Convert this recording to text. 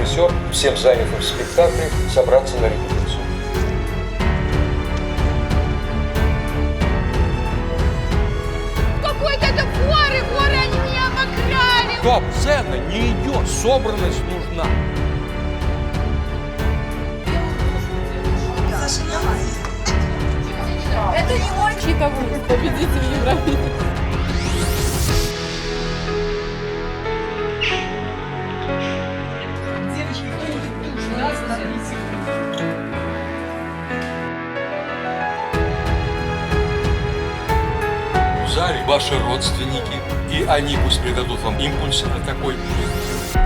режиссер всем занятым в спектакле собраться на репетицию. Какой-то это воры, они меня обокрали! Стоп, сцена не идет, собранность нужна. Это не мой читовый победитель Евровидения. В зале ваши родственники, и они пусть придадут вам импульс на такой путь.